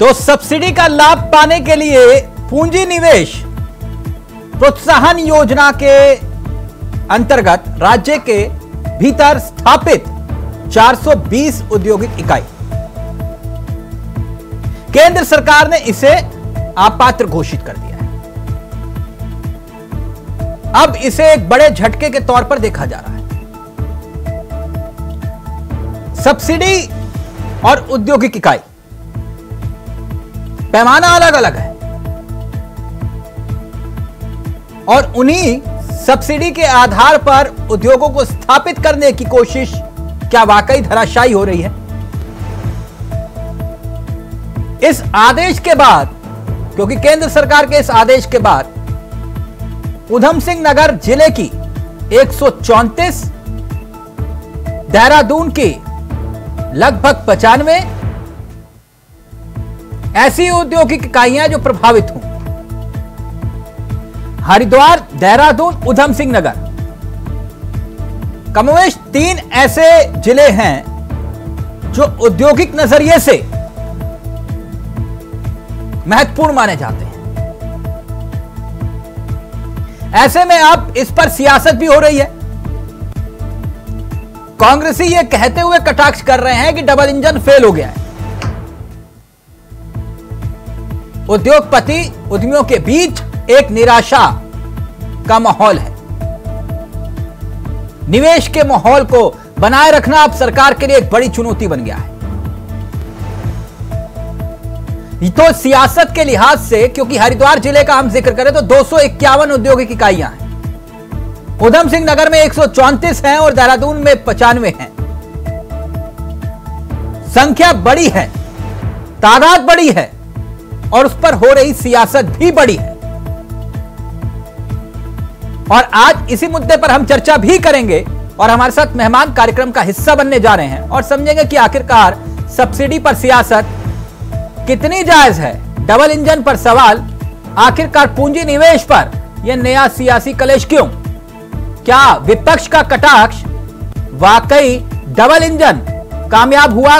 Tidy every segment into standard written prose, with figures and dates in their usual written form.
तो सब्सिडी का लाभ पाने के लिए पूंजी निवेश प्रोत्साहन योजना के अंतर्गत राज्य के भीतर स्थापित 420 औद्योगिक इकाई, केंद्र सरकार ने इसे अपात्र घोषित कर दिया है। अब इसे एक बड़े झटके के तौर पर देखा जा रहा है। सब्सिडी और औद्योगिक इकाई पैमाना अलग अलग है और उन्हीं सब्सिडी के आधार पर उद्योगों को स्थापित करने की कोशिश क्या वाकई धराशायी हो रही है? इस आदेश के बाद, क्योंकि केंद्र सरकार के इस आदेश के बाद उधम सिंह नगर जिले की 134, देहरादून की लगभग 95 ऐसी औद्योगिक इकाइयां जो प्रभावित हों। हरिद्वार, देहरादून, उधम सिंह नगर, कमोवेश 3 ऐसे जिले हैं जो औद्योगिक नजरिए से महत्वपूर्ण माने जाते हैं। ऐसे में अब इस पर सियासत भी हो रही है। कांग्रेसी ये कहते हुए कटाक्ष कर रहे हैं कि डबल इंजन फेल हो गया है। उद्योगपति उद्यमियों के बीच एक निराशा का माहौल है। निवेश के माहौल को बनाए रखना अब सरकार के लिए एक बड़ी चुनौती बन गया है। तो सियासत के लिहाज से, क्योंकि हरिद्वार जिले का हम जिक्र करें तो 251 औद्योगिक इकाइयां हैं, उधम सिंह नगर में 134 हैं और देहरादून में 95 हैं। संख्या बड़ी है, तादाद बड़ी है और उस पर हो रही सियासत भी बड़ी है। और आज इसी मुद्दे पर हम चर्चा भी करेंगे और हमारे साथ मेहमान कार्यक्रम का हिस्सा बनने जा रहे हैं और समझेंगे कि आखिरकार सब्सिडी पर सियासत कितनी जायज है। डबल इंजन पर सवाल, आखिरकार पूंजी निवेश पर यह नया सियासी कलेश क्यों? क्या विपक्ष का कटाक्ष वाकई डबल इंजन कामयाब हुआ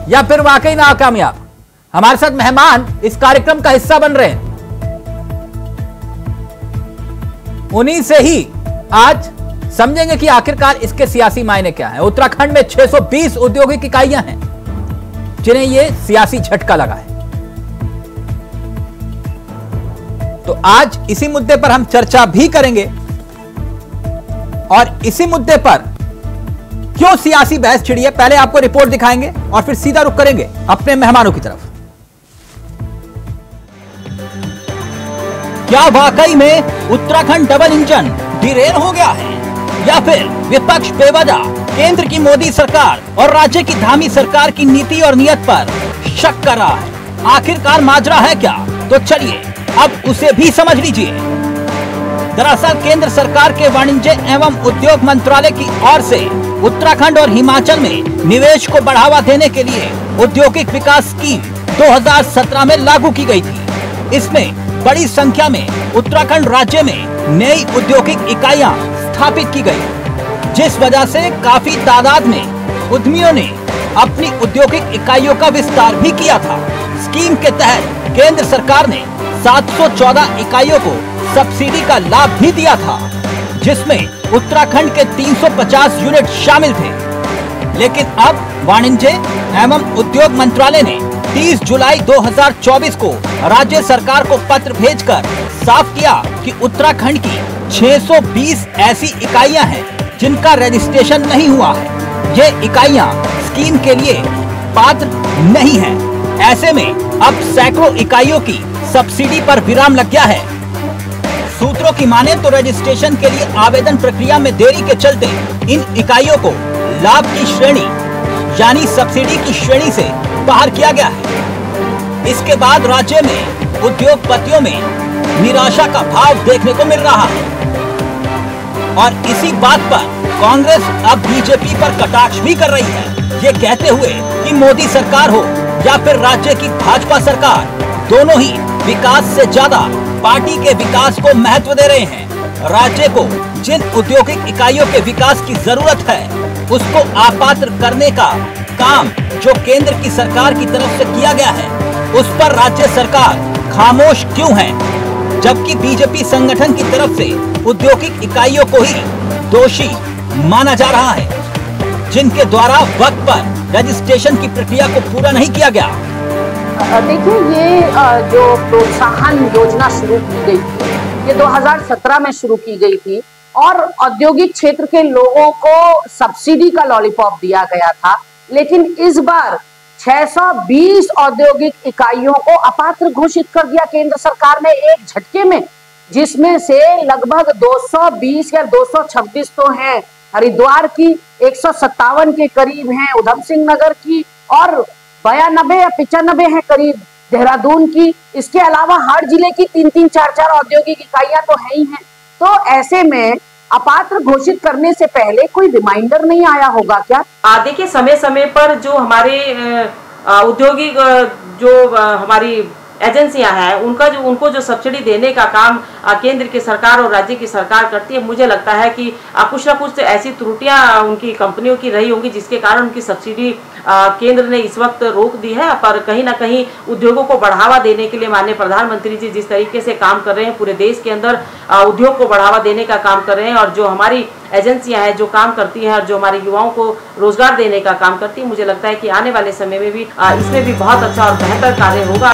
या फिर वाकई नाकामयाब? हमारे साथ मेहमान इस कार्यक्रम का हिस्सा बन रहे हैं। उन्हीं से ही आज समझेंगे कि आखिरकार इसके सियासी मायने क्या है। उत्तराखंड में 620 औद्योगिक इकाइयां हैं जिन्हें यह सियासी झटका लगा है। तो आज इसी मुद्दे पर हम चर्चा भी करेंगे और इसी मुद्दे पर क्यों सियासी बहस छिड़ी है, पहले आपको रिपोर्ट दिखाएंगे और फिर सीधा रुख करेंगे अपने मेहमानों की तरफ। क्या वाकई में उत्तराखंड डबल इंजन डिरेल हो गया है या फिर विपक्ष बेवजह केंद्र की मोदी सरकार और राज्य की धामी सरकार की नीति और नियत पर शक कर रहा है? आखिरकार माजरा है क्या? तो चलिए अब उसे भी समझ लीजिए। दरअसल केंद्र सरकार के वाणिज्य एवं उद्योग मंत्रालय की ओर से उत्तराखंड और हिमाचल में निवेश को बढ़ावा देने के लिए औद्योगिक विकास स्कीम 2017 में लागू की गई थी। इसमें बड़ी संख्या में उत्तराखंड राज्य में नई औद्योगिक इकाइयां स्थापित की गई, जिस वजह से काफी तादाद में उद्यमियों ने अपनी औद्योगिक इकाइयों का विस्तार भी किया था। स्कीम के तहत केंद्र सरकार ने 714 इकाइयों को सब्सिडी का लाभ भी दिया था, जिसमें उत्तराखंड के 350 यूनिट शामिल थे। लेकिन अब वाणिज्य एवं उद्योग मंत्रालय ने 30 जुलाई 2024 को राज्य सरकार को पत्र भेजकर साफ किया कि उत्तराखंड की 620 ऐसी इकाइयां हैं जिनका रजिस्ट्रेशन नहीं हुआ है। ये इकाइयां स्कीम के लिए पात्र नहीं हैं। ऐसे में अब सैकड़ों इकाइयों की सब्सिडी पर विराम लग गया है। सूत्रों की माने तो रजिस्ट्रेशन के लिए आवेदन प्रक्रिया में देरी के चलते इन इकाइयों को लाभ की श्रेणी यानी सब्सिडी की श्रेणी से बाहर किया गया है। इसके बाद राज्य में उद्योगपतियों में निराशा का भाव देखने को मिल रहा है और इसी बात पर कांग्रेस अब बीजेपी पर कटाक्ष भी कर रही है, ये कहते हुए कि मोदी सरकार हो या फिर राज्य की भाजपा सरकार, दोनों ही विकास से ज्यादा पार्टी के विकास को महत्व दे रहे हैं। राज्य को जिन औद्योगिक इकाइयों के विकास की जरूरत है उसको अपात्र करने का काम जो केंद्र की सरकार की तरफ से किया गया है उस पर राज्य सरकार खामोश क्यों है, जबकि बीजेपी संगठन की तरफ से औद्योगिक इकाइयों को ही दोषी माना जा रहा है, जिनके द्वारा वक्त पर रजिस्ट्रेशन की प्रक्रिया को पूरा नहीं किया गया। देखिए, ये जो प्रोत्साहन योजना शुरू की गई थी, ये 2017 में शुरू की गई थी और औद्योगिक क्षेत्र के लोगों को सब्सिडी का लॉलीपॉप दिया गया था। लेकिन इस बार 620 औद्योगिक इकाइयों को अपात्र घोषित कर दिया केंद्र सरकार ने एक झटके में, जिसमें से लगभग 220 या 226 तो हैं हरिद्वार की, 157 के करीब हैं उधम सिंह नगर की और 92 या 95 है करीब देहरादून की। इसके अलावा हर जिले की 3-3, 4-4 औद्योगिक इकाइयां तो है ही हैं। तो ऐसे में अपात्र घोषित करने से पहले कोई रिमाइंडर नहीं आया होगा क्या? देखिए, समय समय पर जो हमारे औद्योगिक जो हमारी एजेंसियां हैं उनको जो सब्सिडी देने का काम केंद्र की सरकार और राज्य की सरकार करती है, मुझे लगता है कि कुछ ना कुछ ऐसी त्रुटियां उनकी कंपनियों की रही होंगी जिसके कारण उनकी सब्सिडी केंद्र ने इस वक्त रोक दी है। पर कहीं ना कहीं उद्योगों को बढ़ावा देने के लिए माननीय प्रधानमंत्री जी जिस तरीके से काम कर रहे हैं, पूरे देश के अंदर उद्योग को बढ़ावा देने का काम कर रहे हैं और जो हमारी एजेंसियां हैं जो काम करती हैं और जो हमारे युवाओं को रोजगार देने का काम करती है, मुझे लगता है कि आने वाले समय में भी इसमें भी बहुत अच्छा और बेहतर कार्य होगा।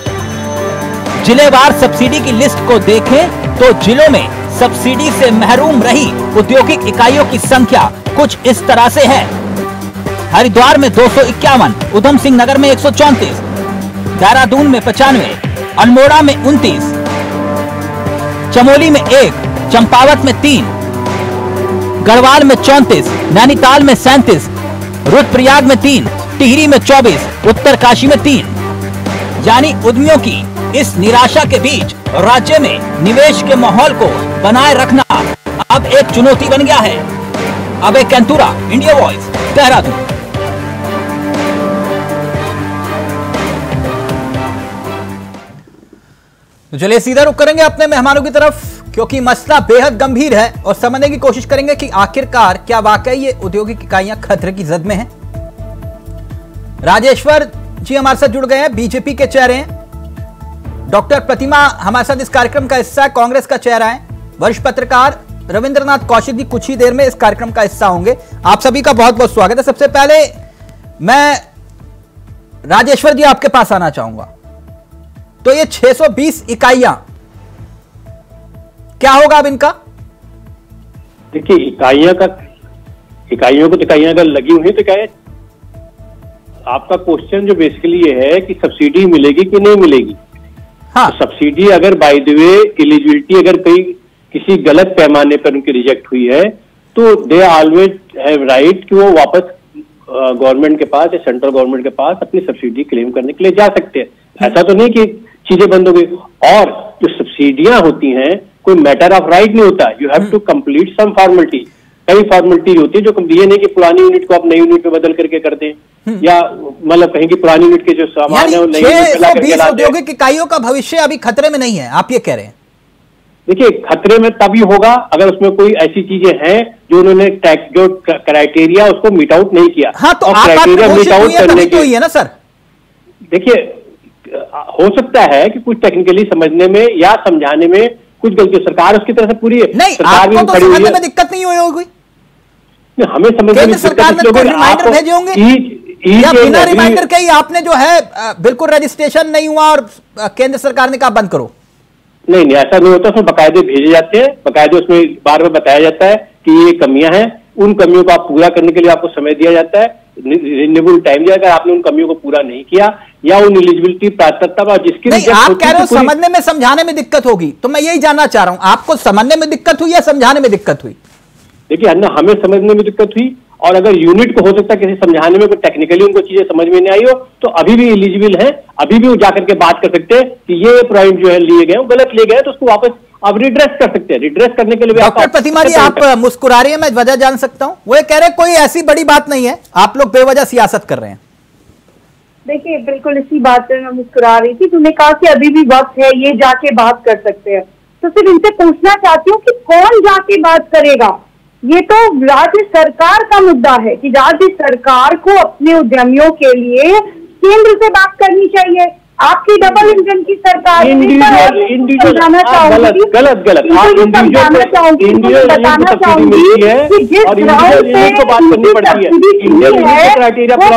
जिलेवार सब्सिडी की लिस्ट को देखें तो जिलों में सब्सिडी से महरूम रही औद्योगिक इकाइयों की संख्या कुछ इस तरह से है। हरिद्वार में 251, उधम सिंह नगर में 134, देहरादून में 95, अल्मोड़ा में 29, चमोली में 1, चंपावत में 3, गढ़वाल में 34, नैनीताल में 37, रुद्रप्रयाग में 3, टिहरी में 24, उत्तरकाशी में 3। यानी उद्यमियों की इस निराशा के बीच राज्य में निवेश के माहौल को बनाए रखना अब एक चुनौती बन गया है। अब एक कैंतुरा, इंडिया वॉइस, देहरादून। तो चलिए सीधा रुख करेंगे अपने मेहमानों की तरफ, क्योंकि मसला बेहद गंभीर है और समझने की कोशिश करेंगे कि आखिरकार क्या वाकई ये औद्योगिक इकाइयां खतरे की जद में हैं। राजेश्वर जी हमारे साथ जुड़ गए हैं, बीजेपी के चेहरे हैं। डॉक्टर प्रतिमा हमारे साथ इस कार्यक्रम का हिस्सा है, कांग्रेस का चेहरा है। वरिष्ठ पत्रकार रविंद्रनाथ कौशिक जी कुछ ही देर में इस कार्यक्रम का हिस्सा होंगे। आप सभी का बहुत बहुत स्वागत है। सबसे पहले मैं राजेश्वर जी आपके पास आना चाहूंगा। तो ये 620 इकाइयां, क्या होगा अब इनका? देखिए, इकाइयों को तो इकाइयां अगर लगी हुई तो क्या है, आपका क्वेश्चन जो बेसिकली ये है कि सब्सिडी मिलेगी कि नहीं मिलेगी। हाँ। तो सब्सिडी अगर बाय द वे एलिजिबिलिटी अगर किसी गलत पैमाने पर उनकी रिजेक्ट हुई है तो दे ऑलवेज हैव राइट कि वो वापस गवर्नमेंट के पास या सेंट्रल गवर्नमेंट के पास अपनी सब्सिडी क्लेम करने के लिए जा सकते हैं। ऐसा तो नहीं कि चीजें बंद हो गई। और जो सब्सिडियां होती हैं कोई मैटर ऑफ राइट नहीं होता, you have to complete some formality. कई फॉर्मेलिटी होती है जो ये नहीं कि पुरानी यूनिट को आप नई यूनिट में बदल करके कर दें, या मतलब कहीं की पुरानी यूनिट के जो सामान है वो नई यूनिट में 20 औद्योगिक इकाइयों का भविष्य अभी खतरे में नहीं है, आप ये कह रहे हैं? देखिए, खतरे में तभी होगा अगर उसमें कोई ऐसी चीजें हैं जो उन्होंने जो क्राइटेरिया उसको मीट आउट नहीं किया। हाँ, तो क्राइटेरिया मीट आउट करने के लिए ना सर, देखिए हो सकता है कि कुछ टेक्निकली समझने में या समझाने में कुछ गलती, सरकार उसकी तरफ से पूरी नहीं, आपको तो समझने में दिक्कत नहीं हुई होगी। हमें समझने में सरकार ने कोई रिमाइंडर भेजे होंगे या बिना रिमाइंडर के ही आपने जो है बिल्कुल रजिस्ट्रेशन नहीं हुआ और केंद्र सरकार ने कहा बंद करो? नहीं, ऐसा नहीं होता। उसमें बकायदे भेजे जाते हैं, बकायदे उसमें बार बार बताया जाता है कि ये कमियां हैं, उन कमियों को आप पूरा करने के लिए आपको समय दिया जाता है, रिन्यूएबल टाइम दिया। अगर आपने उन कमियों को पूरा नहीं किया या उन एलिजिबिलिटी पात्रता जिसकी नहीं, आप कह रहे हो समझने में समझाने में दिक्कत होगी, तो मैं यही जानना चाह रहा हूं, आपको समझने में दिक्कत हुई या समझाने में दिक्कत हुई? देखिए, हमें समझने में दिक्कत हुई और अगर यूनिट को हो सकता है किसी समझाने में कोई टेक्निकली उनको चीजें समझ में नहीं आई हो तो अभी भी एलिजिबल है, अभी भी वो जाकर के बात कर सकते हैं कि ये पॉइंट जो है लिए गए गलत लिए गए, तो उसको वापस आप रिड्रेस कर सकते हैं। रिड्रेस करने के लिए डॉक्टर प्रतिमा जी आप मुस्कुरा रही है, मैं वजह जान सकता हूं? वो ये कह रहे कोई ऐसी बड़ी बात नहीं है, आप लोग बेवजह सियासत कर रहे हैं। देखिए, बिल्कुल इसी बात पे मैं मुस्कुरा रही थी। तुमने कहा कि अभी भी वक्त है, ये जाके बात कर सकते हैं, तो फिर इनसे पूछना चाहती हूँ कि कौन जाके बात करेगा? ये तो राज्य सरकार का मुद्दा है कि राज्य सरकार को अपने उद्यमियों के लिए केंद्र से बात करनी चाहिए। आपकी डबल इंजन की सरकार समझाना चाहूंगी बताना चाहूंगी कि जिस ग्राउंड पे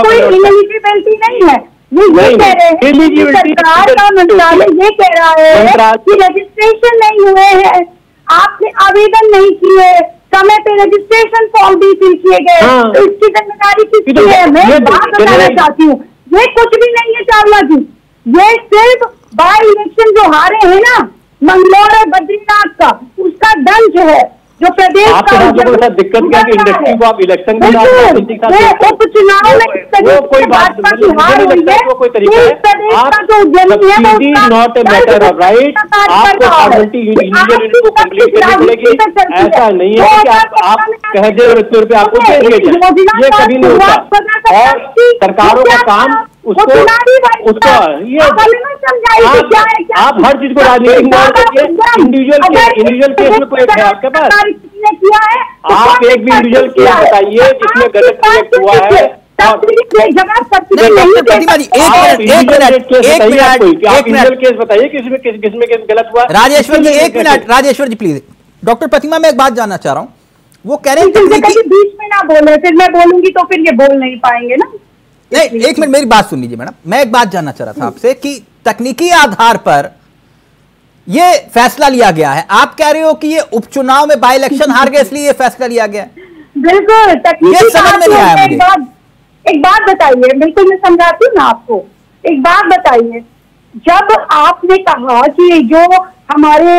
कोई इलिजिबिलिटी नहीं है। ये कह रहे हैं सरकार का मंत्रालय ये कह रहा है कि रजिस्ट्रेशन नहीं हुए हैं, आपने आवेदन नहीं किए, समय पे रजिस्ट्रेशन फॉर्म भी फिल किए गए, तो इसकी जिम्मेदारी किसकी है? मैं बात बताना चाहती हूँ, ये कुछ भी नहीं है चावला जी, ये सिर्फ बाई इलेक्शन जो हारे हैं ना मंगलौर और बद्रीनाथ का, उसका दंड जो है जो प्रदेश का दिक्कत क्या कि इंडस्ट्री को आप इलेक्शन में उपचुनाव में वो कोई बात वो कोई तरीका है। आप not a matter of right, आपको को कंप्लीट करनी पड़ेगी। ऐसा नहीं है कि आप कह दे और इतने रुपये आपको दे दिए जाए, ये कभी नहीं होता। और सरकारों का काम उसको ये आप हर चीज को राजनीतिक ना करके इंडिविजुअल केस में कोई है आपके पास? आप एक भी इंडिविजुअल केस बताइए जिसमें गलत रिएक्ट हुआ है। केस बताइए किसमें गलत हुआ। राजेश्वर जी एक मिनट, राजेश्वर जी प्लीज। डॉक्टर प्रतिमा मैं एक बात जानना चाह रहा हूँ, वो कह रहे हैं बीच में ना बोले, फिर मैं बोलूंगी तो फिर ये बोल नहीं पाएंगे ना। नहीं एक मिनट मेरी बात सुन लीजिए मैडम, मैं एक बात जानना चाह रहा था आपसे कि तकनीकी आधार पर ये फैसला लिया गया है, आप कह रहे हो कि ये उपचुनाव में बाई इलेक्शन हार गए इसलिए ये फैसला लिया गया है। बिल्कुल तकनीकी समझ में नहीं आया मुझे। एक बात बताइए, बिल्कुल मैं समझाती हूँ ना आपको। एक बात बताइए, जब आपने कहा कि जो हमारे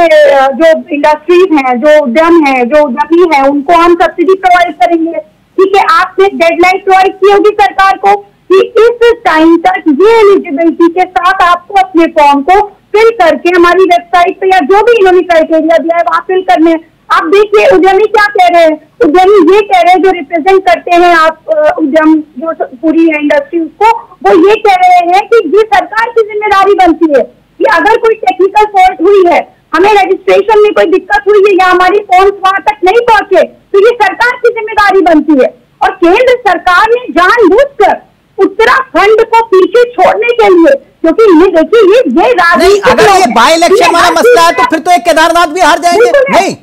जो इंडस्ट्रीज हैं, जो उद्यम है, जो उद्यमी है, उनको हम सब्सिडी प्रोवाइड करेंगे, ठीक है, आपने डेडलाइन प्रोवाइड की होगी सरकार को कि इस टाइम तक ये एलिजिबिलिटी के साथ आपको अपने फॉर्म को फिल करके हमारी वेबसाइट पे या जो भी इन्होंने क्राइटेरिया दिया है वहां फिल करने। आप देखिए उद्यमी क्या कह रहे हैं, उद्यमी ये कह रहे हैं जो रिप्रेजेंट करते हैं आप उद्यम जो पूरी इंडस्ट्री उसको, वो ये कह रहे हैं कि ये सरकार की जिम्मेदारी बनती है कि अगर कोई टेक्निकल फॉल्ट हुई है, हमें रजिस्ट्रेशन में कोई दिक्कत हुई है या हमारी फॉर्म्स वहां तक नहीं पहुंचे, तो ये सरकार की जिम्मेदारी बनती है। और केंद्र सरकार ने जानबूझकर उत्तराखंड को पीछे छोड़ने के लिए, क्योंकि ये देखिए ये राजनीति, अगर ये बाई इलेक्शन वाला मसला है तो फिर तो एक केदारनाथ भी हार जाएंगे। नहीं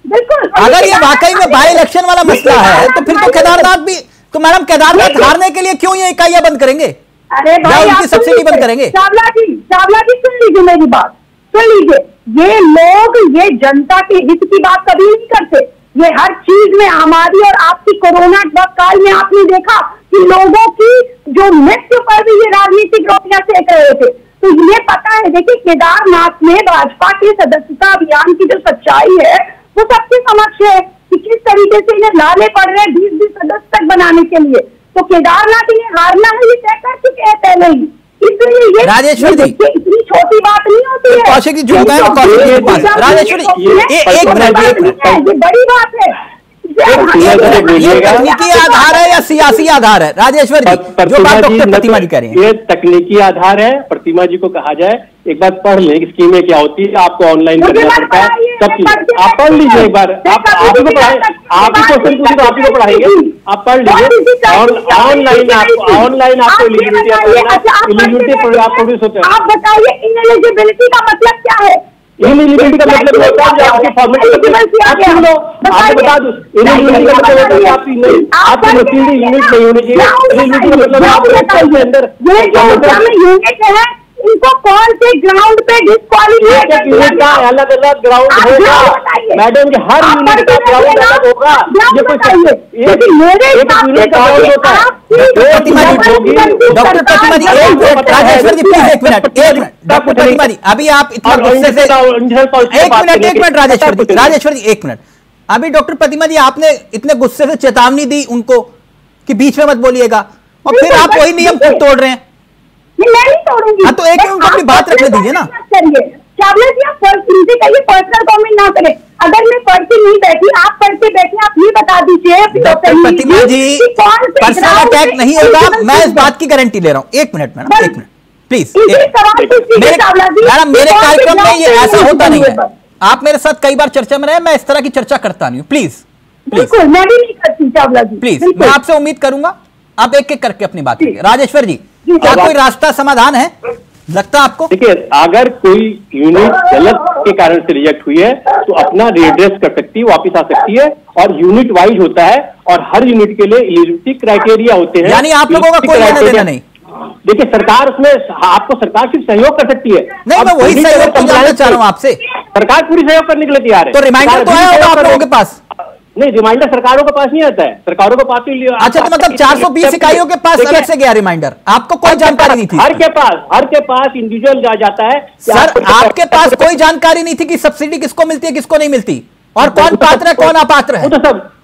बिल्कुल, अगर ये वाकई में बाई इलेक्शन वाला मसला है तो फिर तो केदारनाथ भी, तो मैडम केदारनाथ हारने के लिए क्यों ये इकाइयां बंद करेंगे? अरे भाई उनकी सब्सिडी बंद करेंगे? चावला जी सुन लीजिए मेरी बात, सुन लीजिए। ये लोग ये जनता के हित की बात कभी नहीं करते, ये हर चीज में हमारी और आपकी कोरोना काल में आपने देखा कि लोगों की जो मृत्यु पर भी ये राजनीतिक रोटियां सेक रहे थे। तो ये पता है, देखिए केदारनाथ में भाजपा के सदस्यता अभियान की जो सच्चाई है वो सबके समक्ष है कि किस तरीके से इन्हें लाले पड़ रहे हैं 20 सदस्य तक बनाने के लिए। तो केदारनाथ इन्हें हारना है, ये तय कर चुके हैं पहले ही, इसलिए ये राजेश्वर जी इतनी छोटी बात नहीं होती है। कौशिक जी राजेश्वर जी एक मिनट, ये बड़ी बात है। ये तकनीकी आधार है या सियासी आधार है? राजेश्वर जी जो बात डॉक्टर प्रतिमा जी कह रही हैं, ये तकनीकी आधार है। प्रतिमा जी को कहा जाए एक बार पढ़ लें कि स्कीमें क्या होती है, आपको ऑनलाइन करना पड़ता है, सब चीज आप पढ़ लीजिए एक बार। आप ही को पढ़ाएं, आप ही क्वेश्चन पूछे तो आप ही को पढ़ाएंगे, आप पढ़ लीजिए। ऑनलाइन आपको एलिजिबिलिटी आप प्रोड्यूस होते हैं। आप बताइए इनएलिजिबिलिटी का मतलब क्या है? इनएलिजिबिलिटी का मतलब होता है आपकी फॉर्मेलिटी आपको बता दूं, इनएलिजिबिलिटी का मतलब होता है आपकी मशीनरी यूनिट नहीं होनी चाहिए। इनएलिजिबिलिटी का मतलब आपके अंदर यूनिट है, इनको कौन से ग्राउंड पे डिस्क्वालीफाई यूनिट का अलग अलग ग्राउंड होगा मैडम, जी हर यूनिट का ग्राउंड अलग होगा। ये कुछ मेरे यूनिट का ग्राउंड होता है। डॉक्टर प्रतिमा जी एक मिनट, राजेश्वर जी प्लीज एक मिनट, डॉक्टर प्रतिमा जी अभी आप इतना गुस्से से एक मिनट राजेश्वर जी एक मिनट, अभी डॉक्टर प्रतिमा जी आपने इतने गुस्से से चेतावनी दी उनको कि बीच में मत बोलिएगा और फिर आप वही नियम खुद तोड़ रहे हैं। मैं नहीं तोड़ूंगी। हाँ तो एक मिनट अपनी बात रखने दीजिए ना। चावला जी आप पर्सनल कमेंट ना करें। अगर मैं पढ़ती नहीं बैठी, आप पढ़ते बैठे, आप ये बता दीजिए डॉक्टर प्रतिमा जी पर्सनल अटैक नहीं होगा, मैं इस बात की गारंटी ले रहा हूँ। एक मिनट मैडम, एक मिनट प्लीज। मैडम मेरे कार्यक्रम में ये ऐसा होता नहीं है, आप मेरे साथ कई बार चर्चा में रहे, मैं इस तरह की चर्चा करता नहीं हूँ, प्लीज बिल्कुल मैं भी नहीं करती चावला जी, प्लीज बिल्कुल। मैं आपसे उम्मीद करूंगा आप एक एक करके अपनी बात करिए। राजेश्वर जी, जी, क्या सर। कोई रास्ता समाधान है लगता आपको? देखिए, अगर कोई यूनिट गलत के कारण से रिजेक्ट हुई है तो अपना रिएड्रेस कर सकती है, वापस आ सकती है, और यूनिट वाइज होता है और हर यूनिट के लिए एलिजिबिलिटी क्राइटेरिया होते हैं। यानी आप लोगों का कोई लेना देना नहीं? देखिए, सरकार उसमें आपको सरकार सिर्फ सहयोग कर सकती है। नहीं, मैं वही सहयोग तो जानना चाह रहा हूं आपसे। सरकार पूरी सहयोग करने के लिए तैयार है। तो रिमाइंडर तो आया होगा आप लोगों के पास? नहीं, रिमाइंडर सरकारों के पास नहीं आता है, सरकारों के पास ही। अच्छा, तो मतलब 420 इकाइयों के पास अलग से गया रिमाइंडर, आपको कोई जानकारी नहीं थी? हर के पास इंडिविजुअल जाता है। सर, आपके पास कोई जानकारी नहीं थी कि सब्सिडी किसको मिलती है किसको नहीं मिलती, और कौन पात्र है कौन अपात्र है?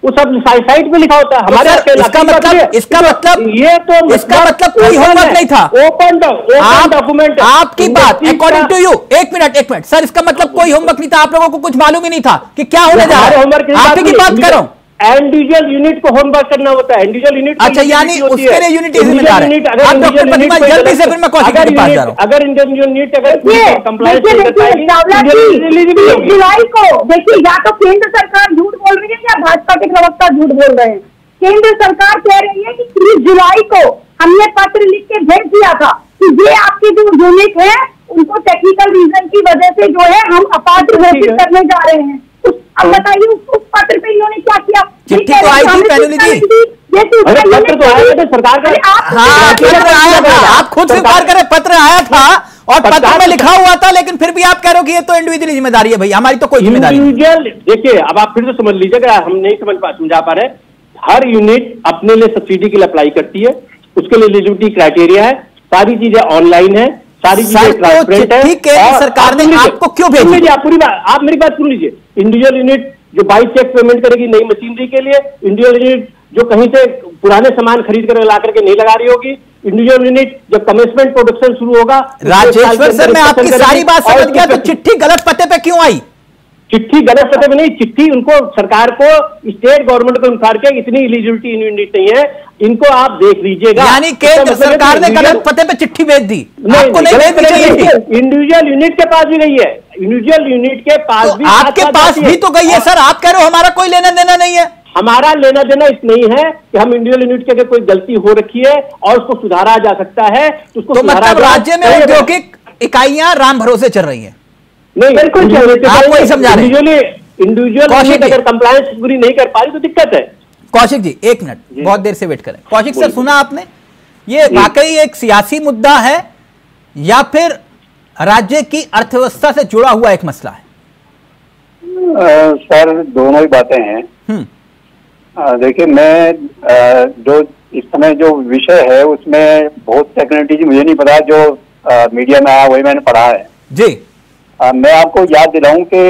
वो सब साइट पे लिखा होता है हमारे। इसका मतलब ये तो इसका मतलब कोई होमवर्क नहीं था। ओपन डॉक्यूमेंट आपकी बात अकॉर्डिंग टू यू। एक मिनट सर, इसका मतलब कोई होमवर्क नहीं था, आप लोगों को कुछ मालूम ही नहीं था कि क्या होने जा रहा है? आप ही की बात कर रहा हूं। इंडिविजुअल यूनिट को होमवर्क करना होता है, इंडिविजुअल यूनिट। अच्छा, यानी उसके लिए यूनिट जिम्मेदार है। आप डॉक्टर प्रतिमा जल्दी से, फिर मैं कौशिक के पास जा रहा हूं। अगर इंडिविजुअल यूनिट अगर कंप्लायंस जुलाई को देखिए, या तो केंद्र सरकार झूठ बोल रही है या भाजपा के प्रवक्ता झूठ बोल रहे हैं। केंद्र सरकार कह रही है कि 30 जुलाई को हमने पत्र लिख के भेज दिया था कि ये आपके जो यूनिट है उनको टेक्निकल रीजन की वजह से जो है हम अपात्र घोषित करने जा रहे हैं। अब बताइए उस पत्र पे इन्होंने क्या किया? चिट्ठी तो आई थी पैनुली जी, पत्र तो आया था सरकार का। हाँ, पत्र आया था, आप खुद स्वीकार करें, पत्र आया था और पत्र में लिखा हुआ था, लेकिन फिर भी आप कह रहे हो कि ये तो इंडिविजुअल जिम्मेदारी है। भैया, हमारी तो कोई जिम्मेदारी नहीं। इंडिविजुअल देखिए, अब आप फिर से समझ लीजिए, अगर हम नहीं समझा पा रहे, हर यूनिट अपने लिए सब्सिडी के लिए अप्लाई करती है, उसके लिए एलिजिबिलिटी क्राइटेरिया है, सारी चीजें ऑनलाइन है, सारी चीजें ट्रांसपेरेंट है। केंद्र सरकार ने आपको क्यों भेजी? आप पूरी बात, आप मेरी बात सुन लीजिए। इंडिविजुअल यूनिट जो 22 चेक पेमेंट करेगी नई मशीनरी के लिए, इंडिविजुअल यूनिट जो कहीं से पुराने सामान खरीद कर ला करके नहीं लगा रही होगी, इंडिविजुअल यूनिट जब कमेंसमेंट प्रोडक्शन शुरू होगा। राजेश्वर सर, मैं आपकी सारी बात समझ गया, तो चिट्ठी गलत पते पे क्यों आई? चिट्ठी गलत पते पे नहीं, चिट्ठी उनको सरकार को स्टेट गवर्नमेंट को इंकार किया, इतनी एलिजिबिलिटी यूनिट नहीं है, इनको आप देख लीजिएगा। यानी केंद्र सरकार ने गलत पते पे चिट्ठी भेज दी, आपको नहीं भेजनी चाहिए थी। इंडिविजुअल यूनिट के पास भी गई है, इंडिविजुअल यूनिट के पास भी, आपके पास भी तो गई है सर। आप कह रहे हो हमारा कोई लेना देना नहीं है। हमारा लेना देना इस नहीं है कि हम इंडिविजुअल यूनिट के अगर कोई गलती हो रखी है और उसको सुधारा जा सकता है तो उसको तो मतलब राज्य में औद्योगिक इकाइयां राम भरोसे चल रही हैं? नहीं, बिल्कुल आप वही समझा रहे हैं। इंडिविजुअल अगर कंप्लायंस पूरी नहीं कर पा रही तो दिक्कत है। कौशिक जी, एक मिनट, बहुत देर से वेट करें। कौशिक सर, सुना आपने? ये वाकई एक सियासी मुद्दा है या फिर राज्य की अर्थव्यवस्था से जुड़ा हुआ एक मसला है? सर, दोनों ही बातें हैं। देखिए, मैं जो इस समय जो विषय है उसमें बहुत टेक्निकलिटी मुझे नहीं पता, जो मीडिया में आया वही मैंने पढ़ा है जी। मैं आपको याद दिलाऊं कि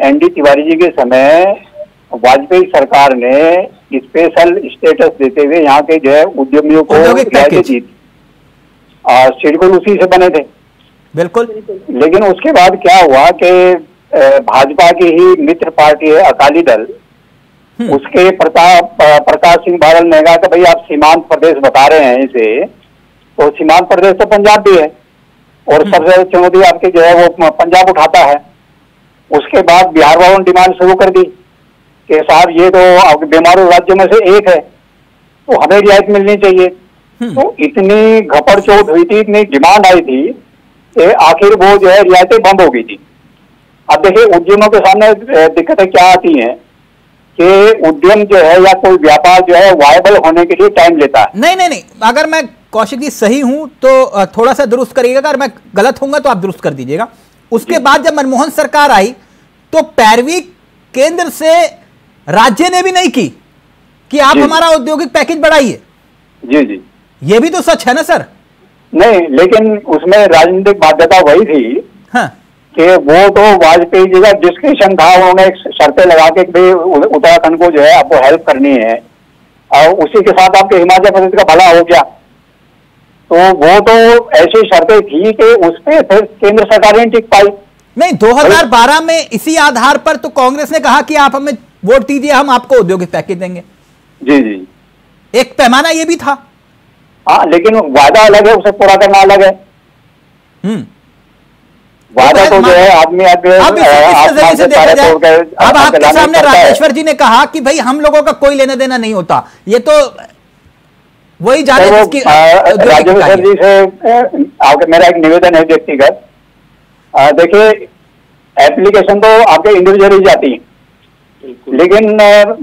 एनडी तिवारी जी के समय वाजपेयी सरकार ने स्पेशल स्टेटस देते हुए यहाँ के जो है उद्यमियों को रियायतें दी थी, शेड्यूल उसी से बने थे। बिल्कुल। लेकिन उसके बाद क्या हुआ कि भाजपा की ही मित्र पार्टी है अकाली दल, उसके प्रकाश सिंह बादल ने कहा कि भाई आप सीमांत प्रदेश बता रहे हैं इसे, तो सीमांत प्रदेश तो पंजाब भी है और सबसे ज्यादा चुनौती आपकी जो है वो पंजाब उठाता है। उसके बाद बिहार वालों ने डिमांड शुरू कर दी कि साहब ये तो आपके बीमारू राज्यों में से एक है, तो हमें रियायत मिलनी चाहिए। तो इतनी घपड़ चोट हुई थी, इतनी डिमांड आई थी कि आखिर वो जो है रियायतें बंद हो गई थी। अब देखिए, उद्यमों के सामने दिक्कतें क्या आती हैं कि उद्यम जो है या कोई व्यापार जो है वायबल होने के लिए टाइम लेता है। नहीं, अगर मैं कौशिक जी सही हूं तो थोड़ा सा दुरुस्त करिएगा, अगर मैं गलत होऊंगा तो आप दुरुस्त कर दीजिएगा। उसके बाद जब मनमोहन सरकार आई तो पैरवी केंद्र से राज्य ने भी नहीं की कि आप हमारा औद्योगिक पैकेज बढ़ाइए। जी जी, ये भी तो सच है ना सर? नहीं, लेकिन उसमें राजनीतिक बाध्यता वही थी। हाँ, कि वो तो वाजपेयी जी का डिस्कशन था, उन्होंने एक शर्तें लगा के भाई उत्तराखंड को जो है आपको हेल्प करनी है, और उसी के साथ आपके हिमाचल प्रदेश का भला हो गया। तो वो तो ऐसी शर्तें थी कि उस पर फिर केंद्र सरकार ने टिक पाई नहीं। 2012 में इसी आधार पर तो कांग्रेस ने कहा कि आप हमें वोट दीजिए, हम आपको औद्योगिक पैकेज देंगे। जी जी, एक पैमाना ये भी था। हाँ, लेकिन वादा अलग है, उसे पूरा करना अलग है। वादा तो जो है आदमी अब इस नजरिए से देखा जाए, अब आपके सामने राजेश्वर जी ने कहा कि भाई हम लोगों का कोई लेना देना नहीं होता, ये तो वही जाने राजेश्वर जी से आपके मेरा एक निवेदन है व्यक्तिगत। देखिए, एप्लीकेशन तो आपके इंडिविजुअल ही जाती है, लेकिन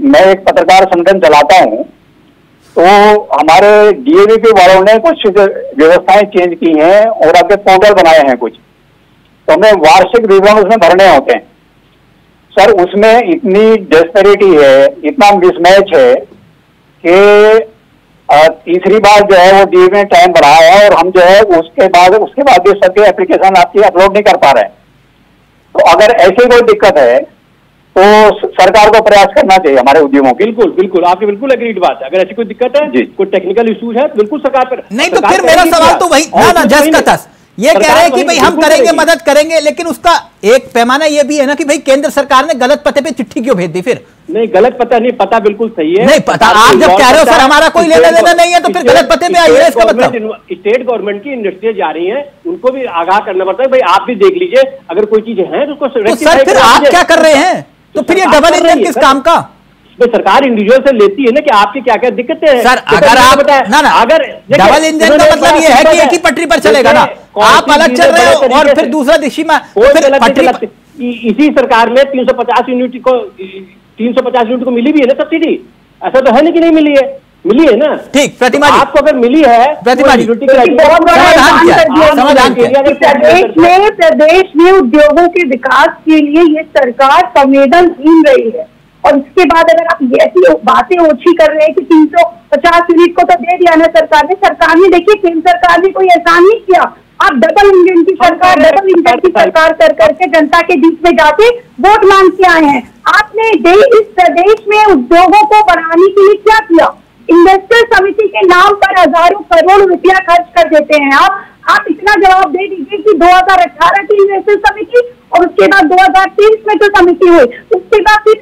मैं एक पत्रकार संगठन चलाता हूं, तो हमारे डीएवीपी वालों ने कुछ व्यवस्थाएं चेंज की हैं और आपके पोर्टल बनाए हैं कुछ, तो हमें वार्षिक विवरण उसमें भरने होते हैं। सर, उसमें इतनी डेस्पेरिटी है, इतना मिसमैच है कि तीसरी बार जो है वो डीए में टाइम बढ़ाया है और हम जो है उसके बाद भी सबके एप्लीकेशन आपकी अपलोड नहीं कर पा रहे हैं। तो अगर ऐसी कोई दिक्कत है तो सरकार को प्रयास करना चाहिए हमारे उद्यमों की। बिल्कुल बिल्कुल, आपकी बिल्कुल एग्रीड बात है। अगर ऐसी कोई दिक्कत है, कोई टेक्निकल इश्यूज है, बिल्कुल सरकार पर नहीं, तो फिर मेरा सवाल तो वही ना जस का तस, ये कह रहे हैं कि भाई हम करेंगे, मदद करेंगे, लेकिन उसका एक पैमाना ये भी है ना कि भाई केंद्र सरकार ने गलत पते पे चिट्ठी क्यों भेज दी? फिर नहीं, गलत पता नहीं, पता बिल्कुल सही है। नहीं पता, आप जब कह रहे हो सर हमारा कोई लेना देना नहीं है, तो फिर गलत पते पे आइए, इसका मतलब स्टेट गवर्नमेंट की इंडस्ट्रियां जा रही हैं, उनको भी आगाह करना पड़ता है। भाई आप भी देख लीजिए, अगर कोई चीज है तो उसको सर फिर आप क्या कर रहे हैं? तो फिर ये डबल इंजन किस काम का? सरकार इंडिविजुअल से लेती है ना कि आपकी क्या क्या दिक्कतें हैं। सर अगर आप ना अगर डबल इंजन का मतलब ये है कि एक ही पटरी पर चलेगा ना, आप अलग चल रहे हो और फिर दूसरा दिशा में इसी सरकार में 350 यूनिट को मिली भी है ना सब्सिडी। ऐसा तो है नहीं कि नहीं मिली है, मिली है ना। ठीक, प्रतिमा जी, आपको अगर मिली है, प्रतिमा जी प्रदेश में उद्योगों के विकास के लिए ये सरकार संवेदनहीन रही है। और इसके बाद अगर आप ऐसी बातें ओछी कर रहे हैं कि 350 यूनिट को तो दे दिया ना सरकार ने देखिए केंद्र सरकार ने कोई एहसान नहीं किया। आप डबल इंजन की सरकार कर करके जनता के बीच में जाके वोट मांग के आए हैं। आपने इस प्रदेश में उद्योगों को बढ़ाने के लिए क्या किया? इन्वेस्टर समिति के नाम पर हजारों करोड़ रुपया खर्च कर देते हैं आप इतना जवाब दे दीजिए कि 2018 की इन्वेस्टर समिति और उसके बाद 2023 में जो समिति हुई, उसके बाद फिर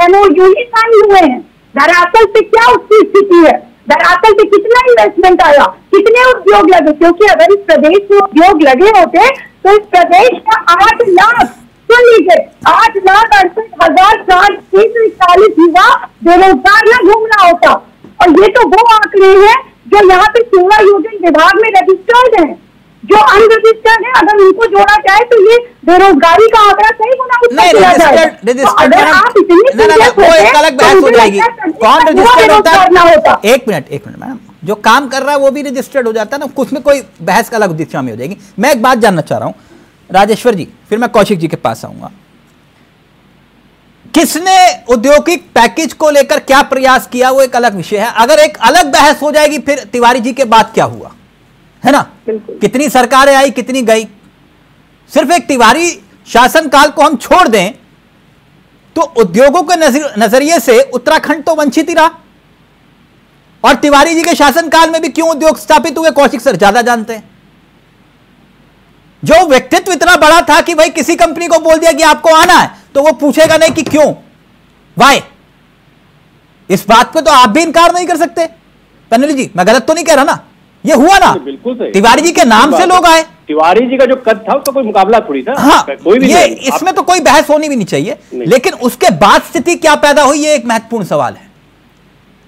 एमओयू ही साइन हुए हैं। दरअसल से क्या उसकी स्थिति है? दरअसल से कितना इन्वेस्टमेंट आया, कितने उद्योग लगे? क्योंकि अगर इस प्रदेश में उद्योग लगे होते तो इस प्रदेश का 8 लाख, सुन लीजिए, 8,68,440 युवा बेरोजगार न घूमना होता। और ये तो वो आंकड़े हैं जो यहाँ पे सेवा योजन विभाग में रजिस्टर्ड हैं, जो अनरजिस्टर्ड है। अगर उनको जोड़ा जाए तो ये बेरोजगारी का आंकड़ा सही गुना किया जाएगा। अगर आप इतनी एक अलग बहस हो जाएगी, कौन रजिस्टर्ड होता है? एक मिनट मैडम, जो काम कर रहा है वो भी रजिस्टर्ड हो जाता है ना, उसमें कोई बहस अलग दिशा में हो जाएगी। मैं एक बात जानना चाह रहा हूं राजेश्वर जी, फिर मैं कौशिक जी के पास आऊंगा। किसने औद्योगिक पैकेज को लेकर क्या प्रयास किया वो एक अलग विषय है, अगर एक अलग बहस हो जाएगी फिर तिवारी जी के बाद क्या हुआ, है ना? कितनी सरकारें आई, कितनी गई। सिर्फ एक तिवारी शासनकाल को हम छोड़ दें तो उद्योगों के नजरिए से उत्तराखंड तो वंचित ही रहा। और तिवारी जी के शासनकाल में भी क्यों उद्योग स्थापित हुए, कौशिक सर ज्यादा जानते हैं। जो व्यक्तित्व इतना बड़ा था कि भाई किसी कंपनी को बोल दिया कि आपको आना है तो वो पूछेगा नहीं कि क्यों, वाई। इस बात पे तो आप भी इनकार नहीं कर सकते। तनुली जी, मैं गलत तो नहीं कह रहा ना? ये हुआ ना, बिल्कुल सही। तिवारी जी के नाम से लोग आए। तिवारी जी का जो कद था उसका कोई मुकाबला थोड़ी था। हाँ, कोई भी ये इसमें तो कोई बहस होनी भी नहीं चाहिए, लेकिन उसके बाद स्थिति क्या पैदा हुई ये एक महत्वपूर्ण सवाल है।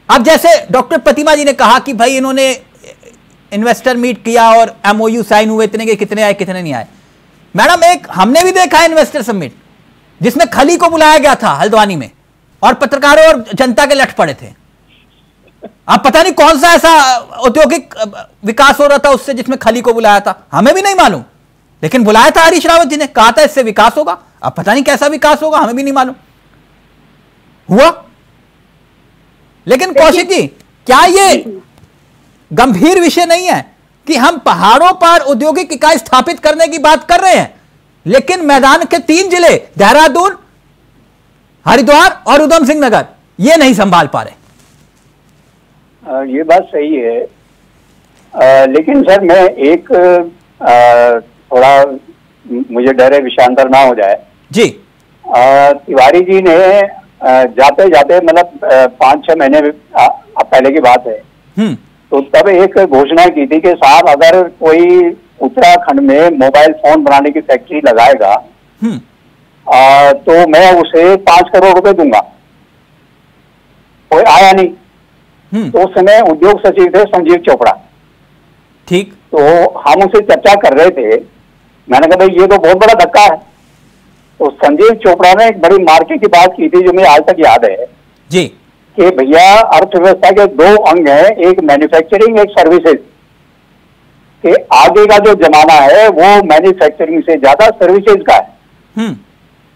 अब जैसे डॉक्टर प्रतिमा जी ने कहा कि भाई इन्होंने इन्वेस्टर मीट किया और एमओयू साइन हुए, इतने के कितने आए कितने नहीं आए। मैडम, एक हमने भी देखा है इन्वेस्टर समिट जिसमें खली को बुलाया गया था हल्द्वानी में और पत्रकारों और जनता के लठ पड़े थे। आप पता नहीं कौन सा ऐसा औद्योगिक विकास हो रहा था उससे जिसमें खली को बुलाया था, हमें भी नहीं मालूम, लेकिन बुलाया था हरीश रावत जी ने, कहा था इससे विकास होगा। अब पता नहीं कैसा विकास होगा, हमें भी नहीं मालूम हुआ। लेकिन कौशिक जी, क्या ये गंभीर विषय नहीं है कि हम पहाड़ों पर औद्योगिक इकाई स्थापित करने की बात कर रहे हैं, लेकिन मैदान के 3 जिले देहरादून, हरिद्वार और उधम सिंह नगर ये नहीं संभाल पा रहे? ये बात सही है, लेकिन सर मैं एक थोड़ा मुझे डर है विषयांतर ना हो जाए जी। तिवारी जी ने जाते जाते मतलब 5-6 महीने पहले की बात है, तो तब एक घोषणा की थी कि साहब अगर कोई उत्तराखंड में मोबाइल फोन बनाने की फैक्ट्री लगाएगा तो मैं उसे 5 करोड़ रुपए दूंगा। कोई आया नहीं। तो उस समय उद्योग सचिव थे संजीव चोपड़ा। ठीक। तो हम उसे चर्चा कर रहे थे, मैंने कहा भाई ये तो बहुत बड़ा धक्का है। तो संजीव चोपड़ा ने एक बड़ी मार्के की बात की थी जो मुझे आज तक याद है जी, कि भैया अर्थव्यवस्था के 2 अंग हैं, एक मैन्युफैक्चरिंग, एक सर्विसेज। कि आगे का जो जमाना है वो मैन्युफैक्चरिंग से ज्यादा सर्विसेज का है।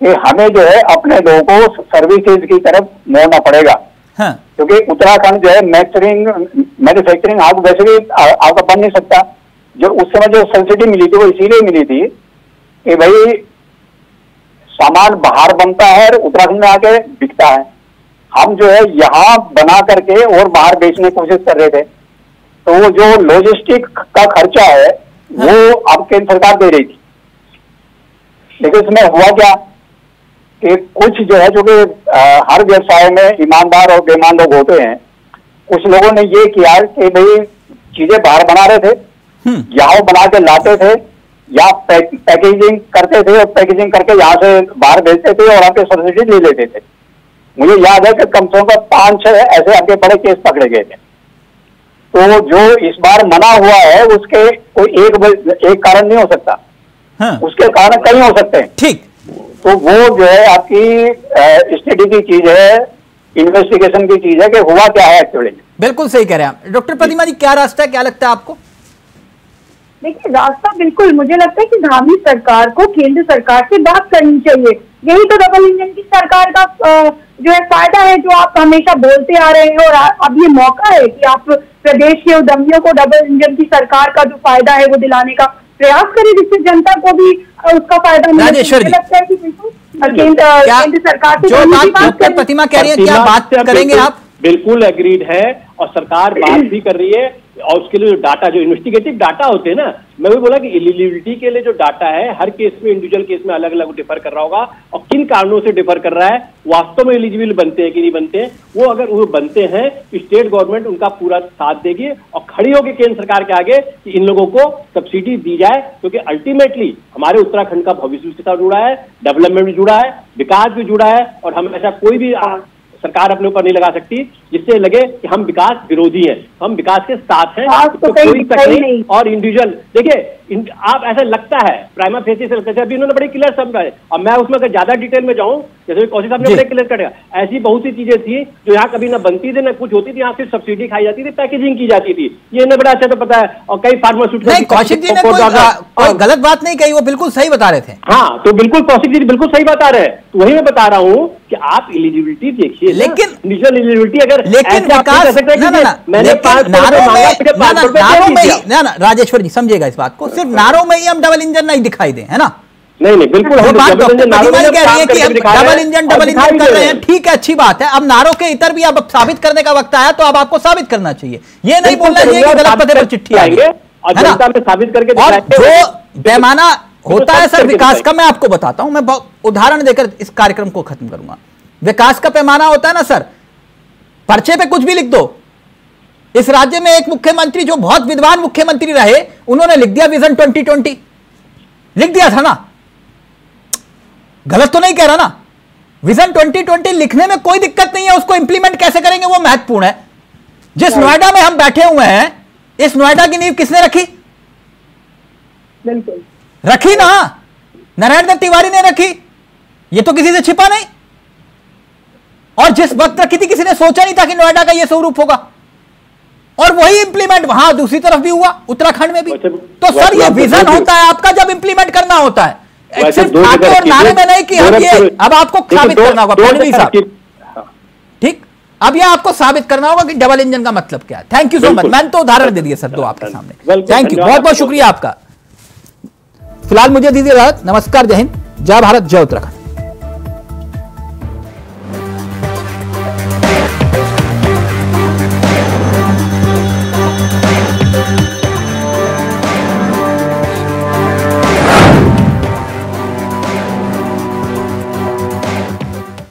कि हमें जो है अपने लोगों को सर्विसेज की तरफ मोड़ना पड़ेगा। हाँ। क्योंकि उत्तराखंड जो है मैन्युफैक्चरिंग आप वैसे भी आपका बन नहीं सकता। जो उस समय जो सब्सिडी मिली थी वो इसीलिए मिली थी कि भाई सामान बाहर बनता है और उत्तराखंड में आके बिकता है। हम जो है यहाँ बना करके और बाहर बेचने की कोशिश कर रहे थे। तो वो जो लॉजिस्टिक का खर्चा है वो अब केंद्र सरकार दे रही थी। लेकिन इसमें हुआ क्या कि कुछ जो है, जो कि हर व्यवसाय में ईमानदार और बेईमान लोग होते हैं, कुछ लोगों ने ये किया कि भाई चीजें बाहर बना रहे थे, यहाँ बना के लाते थे, या पैकेजिंग करते थे और पैकेजिंग करके यहाँ से बाहर भेजते थे और आपके सब्सिडी ले लेते थे। मुझे याद है कि कम से कम 5-6 ऐसे आगे बड़े केस पकड़े गए थे। तो जो इस बार मना हुआ है उसके कोई एक कारण नहीं हो सकता। हाँ। उसके कारण कई हो सकते हैं। ठीक। तो वो जो है आपकी स्टडी की चीज है, इन्वेस्टिगेशन की चीज है कि हुआ क्या है एक्चुअली। बिल्कुल सही कह रहे हैं आप। डॉक्टर प्रतिमा जी, क्या रास्ता है, क्या लगता है आपको? देखिए, रास्ता बिल्कुल मुझे लगता है कि धामी सरकार को केंद्र सरकार से बात करनी चाहिए। यही तो डबल इंजन की सरकार का जो है फायदा है, जो आप हमेशा बोलते आ रहे हैं। और अब ये मौका है कि आप प्रदेश के उद्यमियों को डबल इंजन की सरकार का जो फायदा है वो दिलाने का प्रयास करें, जिससे जनता को भी उसका फायदा मिले। मुझे लगता है कि केंद्र सरकार से जो बात डॉक्टर प्रतिमा कह रही है, क्या बात करेंगे आप? बिल्कुल एग्रीड है और सरकार बात भी कर रही है। और उसके लिए जो डाटा, जो इन्वेस्टिगेटिव डाटा होते हैं ना, मैं भी बोला कि एलिजिबिलिटी के लिए जो डाटा है हर केस में, इंडिविजुअल केस में अलग अलग डिफर कर रहा होगा और किन कारणों से डिफर कर रहा है, वास्तव में एलिजिबल बनते हैं कि नहीं बनते हैं। वो अगर वो बनते हैं, स्टेट गवर्नमेंट उनका पूरा साथ देगी और खड़ी होगी केंद्र सरकार के आगे कि इन लोगों को सब्सिडी दी जाए। क्योंकि अल्टीमेटली हमारे उत्तराखंड का भविष्य के साथ जुड़ा है, डेवलपमेंट भी जुड़ा है, विकास भी जुड़ा है। और हम ऐसा कोई भी सरकार अपने ऊपर नहीं लगा सकती जिससे लगे कि हम विकास विरोधी हैं। हम विकास के साथ हैं, तो कोई नहीं। और इंडिविजुअल देखिए, आप ऐसा लगता है प्राइमा फेसी से लगता है, अभी इन्होंने बड़े क्लियर समझाए। और मैं उसमें अगर ज्यादा डिटेल में जाऊं, जैसे कौशिक साहब ने बड़े क्लियर करेगा, ऐसी बहुत सी चीजें थी जो यहाँ कभी ना बनती थी ना कुछ होती थी। यहाँ सिर्फ सब्सिडी खाई जाती थी, पैकेजिंग की जाती थी। ये इन्हें बड़ा अच्छा तो पता है। और कई फार्मास्यूटिकल, कौशिक जी ने कोई गलत बात नहीं कही, वो बिल्कुल सही बता रहे थे। हाँ, तो बिल्कुल कौशिक जी बिल्कुल सही बता रहे हैं। तो वही मैं बता रहा हूँ कि आप एलिजिबिलिटी देखिए, लेकिन इंडिविजुअल एलिजिबिलिटी अगर राजेश्वर जी समझेगा इस बात को, सिर्फ नारों में ही हम डबल इंजन नहीं दिखाई दें, है ना? नहीं बिल्कुल हम कह रही है कि हम डबल इंजन कर रहे हैं, ठीक है, अच्छी बात है। अब नारों के इतर भी अब साबित करने का वक्त आया, तो अब आपको साबित करना चाहिए। ये नहीं बोलना चाहिए कि गलत पते पर चिट्ठी आएगी, साबित करके। और जो पैमाना होता है सर विकास का, मैं आपको बताता हूं, मैं उदाहरण देकर इस कार्यक्रम को खत्म करूंगा। विकास का पैमाना होता है ना सर, पर्चे पे कुछ भी लिख दो। इस राज्य में एक मुख्यमंत्री जो बहुत विद्वान मुख्यमंत्री रहे, उन्होंने लिख दिया विजन 2020, लिख दिया था ना, गलत तो नहीं कह रहा ना? विजन 2020 लिखने में कोई दिक्कत नहीं है, उसको इंप्लीमेंट कैसे करेंगे वो महत्वपूर्ण है। जिस नोएडा में हम बैठे हुए हैं, इस नोएडा की नींव किसने रखी? बिल्कुल रखी ना, नारायण दत्त तिवारी ने रखी, ये तो किसी से छिपा नहीं। और जिस वक्त रखी थी, किसी ने सोचा नहीं था कि नोएडा का यह स्वरूप होगा, और वही इंप्लीमेंट वहां दूसरी तरफ भी हुआ, उत्तराखंड में भी। तो सर ये विजन होता है आपका जब इंप्लीमेंट करना होता है, सिर्फ आके और नारे में नहीं कि हम ये, अब आपको साबित करना होगा फडणवीस साहब, ठीक? अब यह आपको साबित करना होगा कि डबल इंजन का मतलब क्या है। थैंक यू सो मच, मैंने तो उदाहरण दे दिए सर दो आपके सामने। थैंक यू, बहुत बहुत शुक्रिया आपका। फिलहाल मुझे दीजिए इजाजत, नमस्कार, जय हिंद, जय भारत, जय उत्तराखंड।